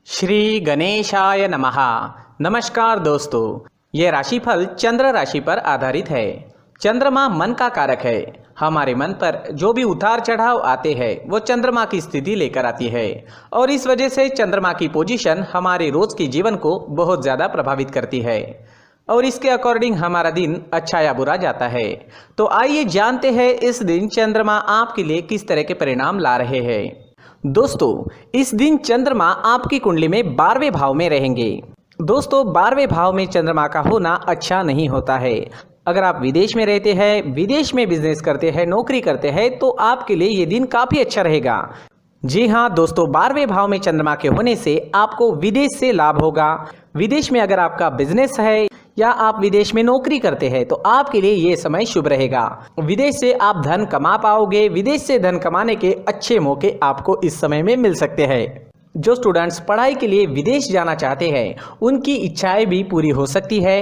श्री गणेशाय नमः। नमस्कार दोस्तों, ये राशिफल चंद्र राशि पर आधारित है। चंद्रमा मन का कारक है। हमारे मन पर जो भी उतार चढ़ाव आते हैं वो चंद्रमा की स्थिति लेकर आती है और इस वजह से चंद्रमा की पोजीशन हमारे रोज के जीवन को बहुत ज़्यादा प्रभावित करती है और इसके अकॉर्डिंग हमारा दिन अच्छा या बुरा जाता है। तो आइए जानते हैं इस दिन चंद्रमा आपके लिए किस तरह के परिणाम ला रहे हैं। दोस्तों, इस दिन चंद्रमा आपकी कुंडली में 12वें भाव में रहेंगे। दोस्तों, 12वें भाव में चंद्रमा का होना अच्छा नहीं होता है। अगर आप विदेश में रहते हैं, विदेश में बिजनेस करते हैं, नौकरी करते हैं तो आपके लिए ये दिन काफ़ी अच्छा रहेगा। जी हाँ दोस्तों, 12वें भाव में चंद्रमा के होने से आपको विदेश से लाभ होगा। विदेश में अगर आपका बिजनेस है या आप विदेश में नौकरी करते हैं तो आपके लिए ये समय शुभ रहेगा। विदेश से आप धन कमा पाओगे। विदेश से धन कमाने के अच्छे मौके आपको इस समय में मिल सकते हैं। जो स्टूडेंट्स पढ़ाई के लिए विदेश जाना चाहते हैं उनकी इच्छाएं भी पूरी हो सकती है।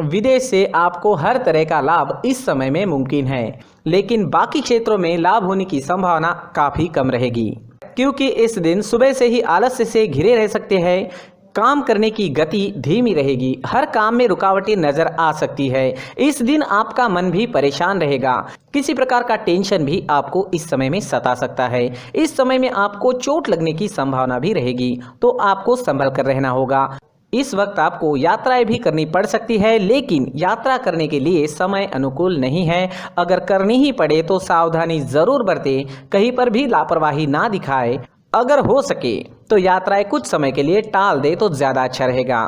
विदेश से आपको हर तरह का लाभ इस समय में मुमकिन है, लेकिन बाकी क्षेत्रों में लाभ होने की संभावना काफ़ी कम रहेगी क्योंकि इस दिन सुबह से ही आलस्य से घिरे रह सकते हैं। काम करने की गति धीमी रहेगी। हर काम में रुकावटें नजर आ सकती है। इस दिन आपका मन भी परेशान रहेगा। किसी प्रकार का टेंशन भी आपको इस समय में सता सकता है। इस समय में आपको चोट लगने की संभावना भी रहेगी, तो आपको संभल कर रहना होगा। इस वक्त आपको यात्राएं भी करनी पड़ सकती है, लेकिन यात्रा करने के लिए समय अनुकूल नहीं है। अगर करनी ही पड़े तो सावधानी जरूर बरतें, कहीं पर भी लापरवाही ना दिखाए। अगर हो सके तो यात्राएं कुछ समय के लिए टाल दे तो ज़्यादा अच्छा रहेगा।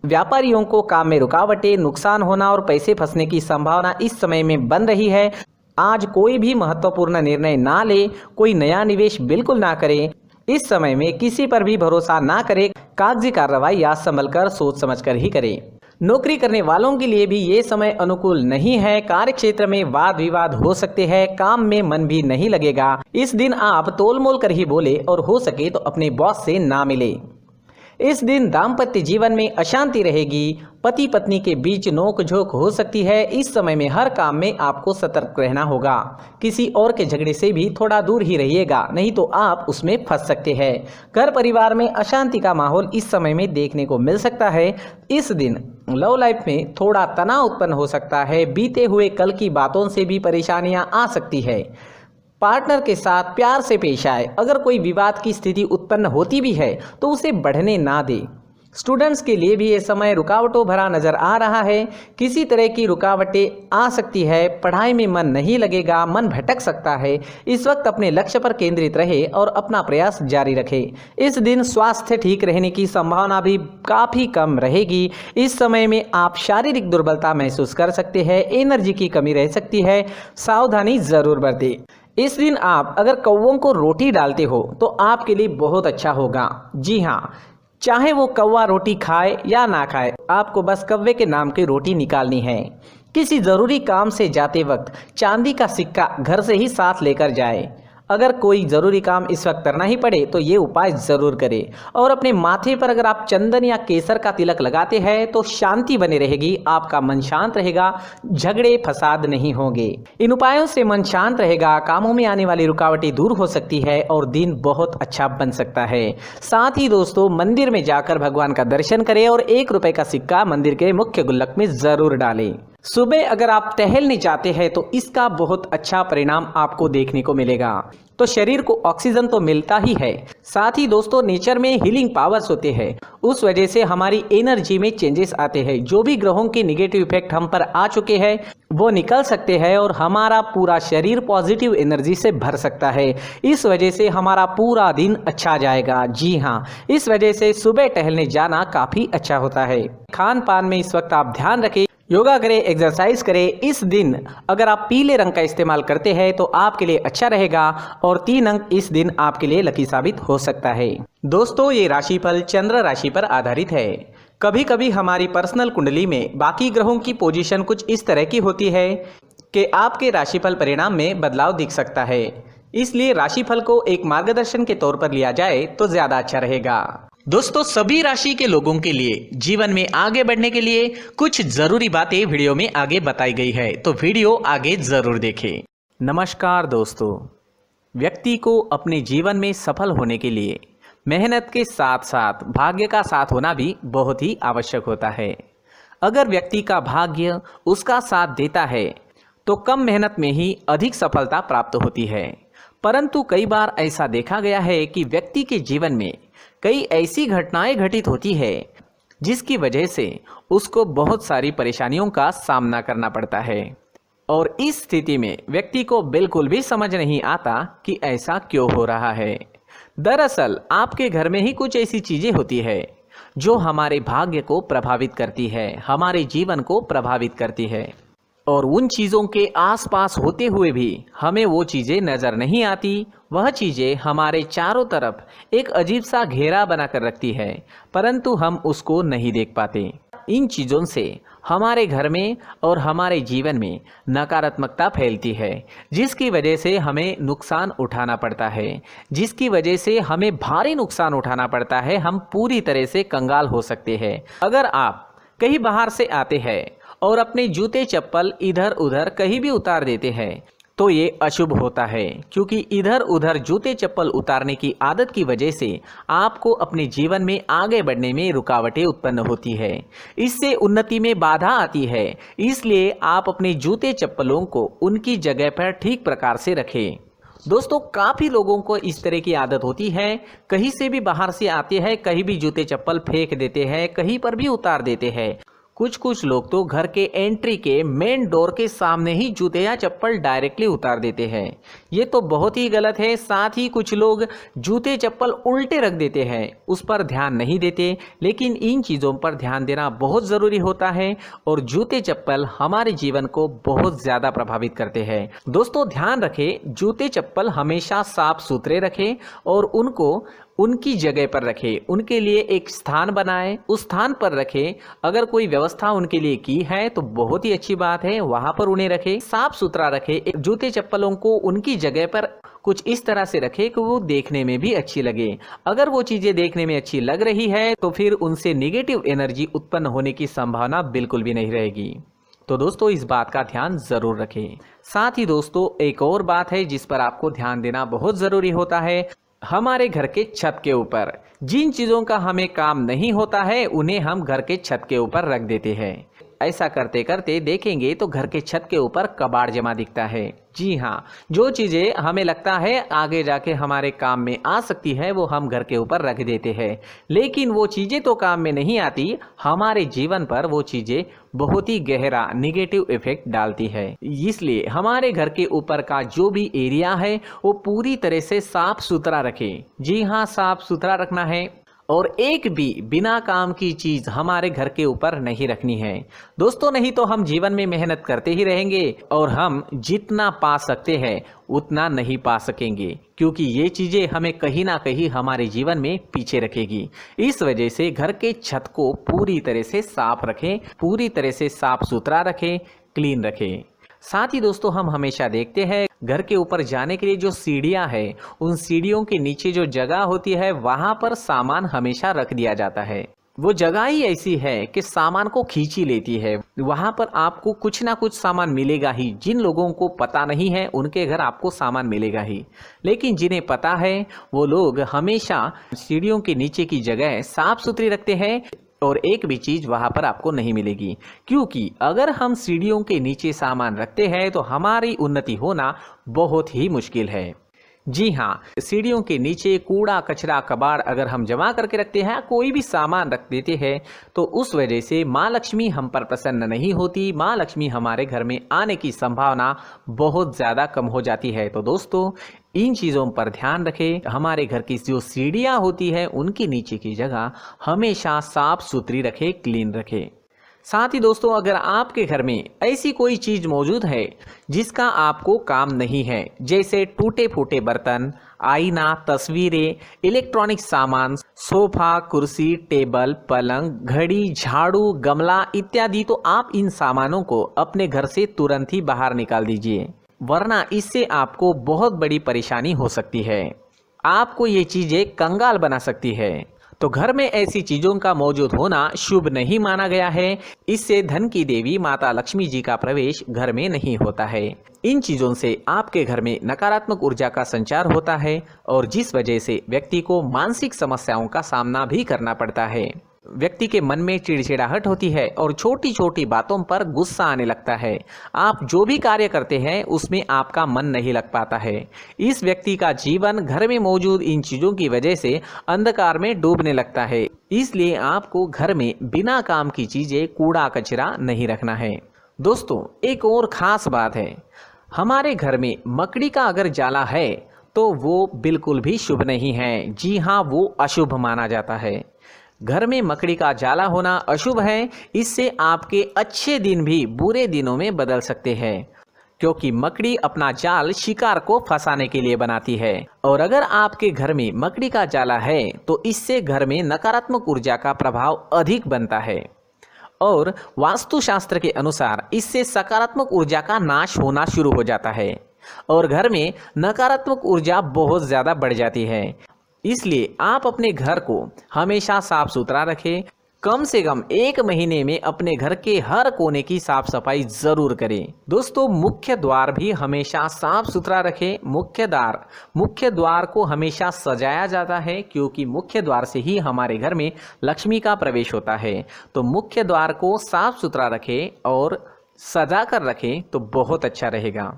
व्यापारियों को काम में रुकावटें, नुकसान होना और पैसे फंसने की संभावना इस समय में बन रही है। आज कोई भी महत्वपूर्ण निर्णय ना ले, कोई नया निवेश बिल्कुल ना करें। इस समय में किसी पर भी भरोसा ना करें। कागजी कार्रवाई या संभल कर सोच समझ कर ही करें। नौकरी करने वालों के लिए भी ये समय अनुकूल नहीं है। कार्य क्षेत्र में वाद विवाद हो सकते हैं। काम में मन भी नहीं लगेगा। इस दिन आप तोल मोल कर ही बोले और हो सके तो अपने बॉस से ना मिले। इस दिन दाम्पत्य जीवन में अशांति रहेगी। पति पत्नी के बीच नोक झोंक हो सकती है। इस समय में हर काम में आपको सतर्क रहना होगा। किसी और के झगड़े से भी थोड़ा दूर ही रहिएगा, नहीं तो आप उसमें फंस सकते हैं। घर परिवार में अशांति का माहौल इस समय में देखने को मिल सकता है। इस दिन लव लाइफ में थोड़ा तनाव उत्पन्न हो सकता है। बीते हुए कल की बातों से भी परेशानियां आ सकती है। पार्टनर के साथ प्यार से पेश आए। अगर कोई विवाद की स्थिति उत्पन्न होती भी है तो उसे बढ़ने ना दे। स्टूडेंट्स के लिए भी ये समय रुकावटों भरा नजर आ रहा है। किसी तरह की रुकावटें आ सकती है। पढ़ाई में मन नहीं लगेगा, मन भटक सकता है। इस वक्त अपने लक्ष्य पर केंद्रित रहे और अपना प्रयास जारी रखे। इस दिन स्वास्थ्य ठीक रहने की संभावना भी काफ़ी कम रहेगी। इस समय में आप शारीरिक दुर्बलता महसूस कर सकते हैं। एनर्जी की कमी रह सकती है। सावधानी जरूर बरतें। इस दिन आप अगर कौवों को रोटी डालते हो तो आपके लिए बहुत अच्छा होगा। जी हाँ, चाहे वो कौवा रोटी खाए या ना खाए, आपको बस कौवे के नाम की रोटी निकालनी है। किसी ज़रूरी काम से जाते वक्त चांदी का सिक्का घर से ही साथ लेकर जाए। अगर कोई ज़रूरी काम इस वक्त करना ही पड़े तो ये उपाय ज़रूर करें। और अपने माथे पर अगर आप चंदन या केसर का तिलक लगाते हैं तो शांति बनी रहेगी। आपका मन शांत रहेगा, झगड़े फसाद नहीं होंगे। इन उपायों से मन शांत रहेगा, कामों में आने वाली रुकावटें दूर हो सकती है और दिन बहुत अच्छा बन सकता है। साथ ही दोस्तों, मंदिर में जाकर भगवान का दर्शन करें और 1 रुपए का सिक्का मंदिर के मुख्य गुल्लक में ज़रूर डालें। सुबह अगर आप टहलने जाते हैं तो इसका बहुत अच्छा परिणाम आपको देखने को मिलेगा। तो शरीर को ऑक्सीजन तो मिलता ही है, साथ ही दोस्तों नेचर में हीलिंग पावर्स होते हैं। उस वजह से हमारी एनर्जी में चेंजेस आते हैं। जो भी ग्रहों के निगेटिव इफेक्ट हम पर आ चुके हैं वो निकल सकते हैं और हमारा पूरा शरीर पॉजिटिव एनर्जी से भर सकता है। इस वजह से हमारा पूरा दिन अच्छा जाएगा। जी हाँ, इस वजह से सुबह टहलने जाना काफ़ी अच्छा होता है। खान पान में इस वक्त आप ध्यान रखें, योगा करें, एक्सरसाइज करें। इस दिन अगर आप पीले रंग का इस्तेमाल करते हैं तो आपके लिए अच्छा रहेगा और 3 अंक इस दिन आपके लिए लकी साबित हो सकता है। दोस्तों, ये राशिफल चंद्र राशि पर आधारित है। कभी कभी हमारी पर्सनल कुंडली में बाकी ग्रहों की पोजीशन कुछ इस तरह की होती है कि आपके राशिफल परिणाम में बदलाव दिख सकता है। इसलिए राशिफल को एक मार्गदर्शन के तौर पर लिया जाए तो ज़्यादा अच्छा रहेगा। दोस्तों, सभी राशि के लोगों के लिए जीवन में आगे बढ़ने के लिए कुछ जरूरी बातें वीडियो में आगे बताई गई है, तो वीडियो आगे जरूर देखें। नमस्कार दोस्तों, व्यक्ति को अपने जीवन में सफल होने के लिए मेहनत के साथ साथ भाग्य का साथ होना भी बहुत ही आवश्यक होता है। अगर व्यक्ति का भाग्य उसका साथ देता है तो कम मेहनत में ही अधिक सफलता प्राप्त होती है। परंतु कई बार ऐसा देखा गया है कि व्यक्ति के जीवन में कई ऐसी घटनाएं घटित होती है जिसकी वजह से उसको बहुत सारी परेशानियों का सामना करना पड़ता है, और इस स्थिति में व्यक्ति को बिल्कुल भी समझ नहीं आता कि ऐसा क्यों हो रहा है। दरअसल आपके घर में ही कुछ ऐसी चीजें होती है जो हमारे भाग्य को प्रभावित करती है, हमारे जीवन को प्रभावित करती है, और उन चीज़ों के आसपास होते हुए भी हमें वो चीज़ें नज़र नहीं आती। वह चीज़ें हमारे चारों तरफ एक अजीब सा घेरा बनाकर रखती है, परंतु हम उसको नहीं देख पाते। इन चीज़ों से हमारे घर में और हमारे जीवन में नकारात्मकता फैलती है, जिसकी वजह से हमें नुकसान उठाना पड़ता है, जिसकी वजह से हमें भारी नुकसान उठाना पड़ता है। हम पूरी तरह से कंगाल हो सकते हैं। अगर आप कहीं बाहर से आते हैं और अपने जूते चप्पल इधर उधर कहीं भी उतार देते हैं तो ये अशुभ होता है, क्योंकि इधर उधर जूते चप्पल उतारने की आदत की वजह से आपको अपने जीवन में आगे बढ़ने में रुकावटें उत्पन्न होती है, इससे उन्नति में बाधा आती है। इसलिए आप अपने जूते चप्पलों को उनकी जगह पर ठीक प्रकार से रखें। दोस्तों, काफ़ी लोगों को इस तरह की आदत होती है, कहीं से भी बाहर से आते हैं कहीं भी जूते चप्पल फेंक देते हैं, कहीं पर भी उतार देते हैं। कुछ लोग तो घर के एंट्री के मेन डोर के सामने ही जूते या चप्पल डायरेक्टली उतार देते हैं। ये तो बहुत ही गलत है। साथ ही कुछ लोग जूते चप्पल उल्टे रख देते हैं, उस पर ध्यान नहीं देते। लेकिन इन चीज़ों पर ध्यान देना बहुत ज़रूरी होता है, और जूते चप्पल हमारे जीवन को बहुत ज़्यादा प्रभावित करते हैं। दोस्तों, ध्यान रखें, जूते चप्पल हमेशा साफ सुथरे रखें और उनको उनकी जगह पर रखें। उनके लिए एक स्थान बनाएं, उस स्थान पर रखें। अगर कोई व्यवस्था उनके लिए की है तो बहुत ही अच्छी बात है, वहां पर उन्हें रखें, साफ सुथरा रखें। जूते चप्पलों को उनकी जगह पर कुछ इस तरह से रखें कि वो देखने में भी अच्छी लगे। अगर वो चीजें देखने में अच्छी लग रही है तो फिर उनसे नेगेटिव एनर्जी उत्पन्न होने की संभावना बिल्कुल भी नहीं रहेगी। तो दोस्तों, इस बात का ध्यान जरूर रखें। साथ ही दोस्तों, एक और बात है जिस पर आपको ध्यान देना बहुत जरूरी होता है। हमारे घर के छत के ऊपर जिन चीज़ों का हमें काम नहीं होता है उन्हें हम घर के छत के ऊपर रख देते हैं। ऐसा करते करते देखेंगे तो घर के छत के ऊपर कबाड़ जमा दिखता है। जी हाँ, जो चीज़ें हमें लगता है आगे जाके हमारे काम में आ सकती है वो हम घर के ऊपर रख देते हैं, लेकिन वो चीज़ें तो काम में नहीं आती। हमारे जीवन पर वो चीज़ें बहुत ही गहरा निगेटिव इफेक्ट डालती है। इसलिए हमारे घर के ऊपर का जो भी एरिया है वो पूरी तरह से साफ सुथरा रखें। जी हाँ, साफ सुथरा रखना है, और एक भी बिना काम की चीज हमारे घर के ऊपर नहीं रखनी है। दोस्तों, नहीं तो हम जीवन में मेहनत करते ही रहेंगे और हम जितना पा सकते हैं उतना नहीं पा सकेंगे, क्योंकि ये चीजें हमें कहीं ना कहीं हमारे जीवन में पीछे रखेगी। इस वजह से घर के छत को पूरी तरह से साफ रखें, पूरी तरह से साफ सुथरा रखें, क्लीन रखें। साथ ही दोस्तों, हम हमेशा देखते हैं घर के ऊपर जाने के लिए जो सीढ़ियां हैं, उन सीढ़ियों के नीचे जो जगह होती है वहां पर सामान हमेशा रख दिया जाता है। वो जगह ही ऐसी है कि सामान को खींच ही लेती है। वहां पर आपको कुछ ना कुछ सामान मिलेगा ही। जिन लोगों को पता नहीं है उनके घर आपको सामान मिलेगा ही, लेकिन जिन्हें पता है वो लोग हमेशा सीढ़ियों के नीचे की जगह साफ सुथरी रखते हैं, और एक भी चीज वहां पर आपको नहीं मिलेगी। क्योंकि अगर हम सीढ़ियों के नीचे सामान रखते हैं तो हमारी उन्नति होना बहुत ही मुश्किल है। जी हाँ, सीढ़ियों के नीचे कूड़ा कचरा कबाड़ अगर हम जमा करके रखते हैं, कोई भी सामान रख देते हैं, तो उस वजह से माँ लक्ष्मी हम पर प्रसन्न नहीं होती। माँ लक्ष्मी हमारे घर में आने की संभावना बहुत ज़्यादा कम हो जाती है। तो दोस्तों, इन चीज़ों पर ध्यान रखें। हमारे घर की जो सीढ़ियाँ होती है उनकी नीचे की जगह हमेशा साफ सुथरी रखें, क्लीन रखें। साथ ही दोस्तों, अगर आपके घर में ऐसी कोई चीज मौजूद है जिसका आपको काम नहीं है, जैसे टूटे फूटे बर्तन, आईना, तस्वीरें, इलेक्ट्रॉनिक सामान, सोफा, कुर्सी, टेबल, पलंग, घड़ी, झाड़ू, गमला इत्यादि, तो आप इन सामानों को अपने घर से तुरंत ही बाहर निकाल दीजिए, वरना इससे आपको बहुत बड़ी परेशानी हो सकती है। आपको ये चीजें कंगाल बना सकती है। तो घर में ऐसी चीजों का मौजूद होना शुभ नहीं माना गया है। इससे धन की देवी माता लक्ष्मी जी का प्रवेश घर में नहीं होता है। इन चीजों से आपके घर में नकारात्मक ऊर्जा का संचार होता है और जिस वजह से व्यक्ति को मानसिक समस्याओं का सामना भी करना पड़ता है। व्यक्ति के मन में चिड़चिड़ाहट होती है और छोटी छोटी बातों पर गुस्सा आने लगता है। आप जो भी कार्य करते हैं उसमें आपका मन नहीं लग पाता है। इस व्यक्ति का जीवन घर में मौजूद इन चीजों की वजह से अंधकार में डूबने लगता है। इसलिए आपको घर में बिना काम की चीजें, कूड़ा कचरा नहीं रखना है। दोस्तों, एक और खास बात है, हमारे घर में मकड़ी का अगर जाला है तो वो बिल्कुल भी शुभ नहीं है। जी हाँ, वो अशुभ माना जाता है। घर में मकड़ी का जाला होना अशुभ है। इससे आपके अच्छे दिन भी बुरे दिनों में बदल सकते हैं, क्योंकि मकड़ी अपना जाल शिकार को फंसाने के लिए बनाती है। और अगर आपके घर में मकड़ी का जाला है तो इससे घर में नकारात्मक ऊर्जा का प्रभाव अधिक बनता है और वास्तुशास्त्र के अनुसार इससे सकारात्मक ऊर्जा का नाश होना शुरू हो जाता है और घर में नकारात्मक ऊर्जा बहुत ज़्यादा बढ़ जाती है। इसलिए आप अपने घर को हमेशा साफ सुथरा रखें। कम से कम 1 महीने में अपने घर के हर कोने की साफ सफाई जरूर करें। दोस्तों, मुख्य द्वार भी हमेशा साफ सुथरा रखें। मुख्य द्वार को हमेशा सजाया जाता है, क्योंकि मुख्य द्वार से ही हमारे घर में लक्ष्मी का प्रवेश होता है। तो मुख्य द्वार को साफ सुथरा रखें और सजा कर रखें तो बहुत अच्छा रहेगा।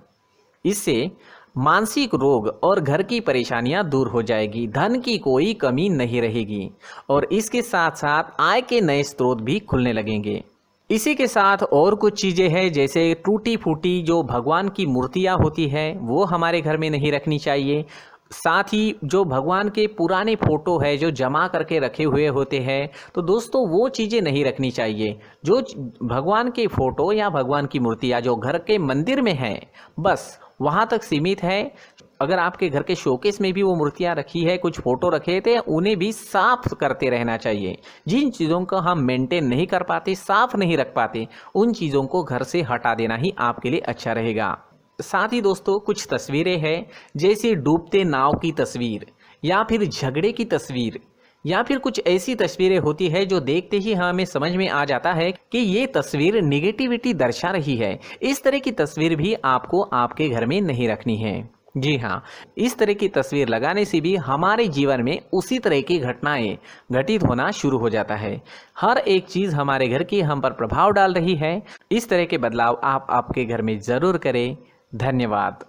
इससे मानसिक रोग और घर की परेशानियां दूर हो जाएगी, धन की कोई कमी नहीं रहेगी और इसके साथ साथ आय के नए स्रोत भी खुलने लगेंगे। इसी के साथ और कुछ चीज़ें हैं, जैसे टूटी फूटी जो भगवान की मूर्तियां होती है वो हमारे घर में नहीं रखनी चाहिए। साथ ही जो भगवान के पुराने फोटो है जो जमा करके रखे हुए होते हैं, तो दोस्तों वो चीज़ें नहीं रखनी चाहिए। जो भगवान के फोटो या भगवान की मूर्तियाँ जो घर के मंदिर में हैं, बस वहाँ तक सीमित है। अगर आपके घर के शोकेस में भी वो मूर्तियाँ रखी है, कुछ फोटो रखे थे, उन्हें भी साफ करते रहना चाहिए। जिन चीज़ों को हम मेंटेन नहीं कर पाते, साफ नहीं रख पाते, उन चीज़ों को घर से हटा देना ही आपके लिए अच्छा रहेगा। साथ ही दोस्तों, कुछ तस्वीरें हैं, जैसे डूबते नाव की तस्वीर या फिर झगड़े की तस्वीर या फिर कुछ ऐसी तस्वीरें होती है जो देखते ही हमें समझ में आ जाता है कि ये तस्वीर निगेटिविटी दर्शा रही है। इस तरह की तस्वीर भी आपको आपके घर में नहीं रखनी है। जी हाँ, इस तरह की तस्वीर लगाने से भी हमारे जीवन में उसी तरह की घटनाएं घटित होना शुरू हो जाता है। हर एक चीज़ हमारे घर की हम पर प्रभाव डाल रही है। इस तरह के बदलाव आप आपके घर में ज़रूर करें। धन्यवाद।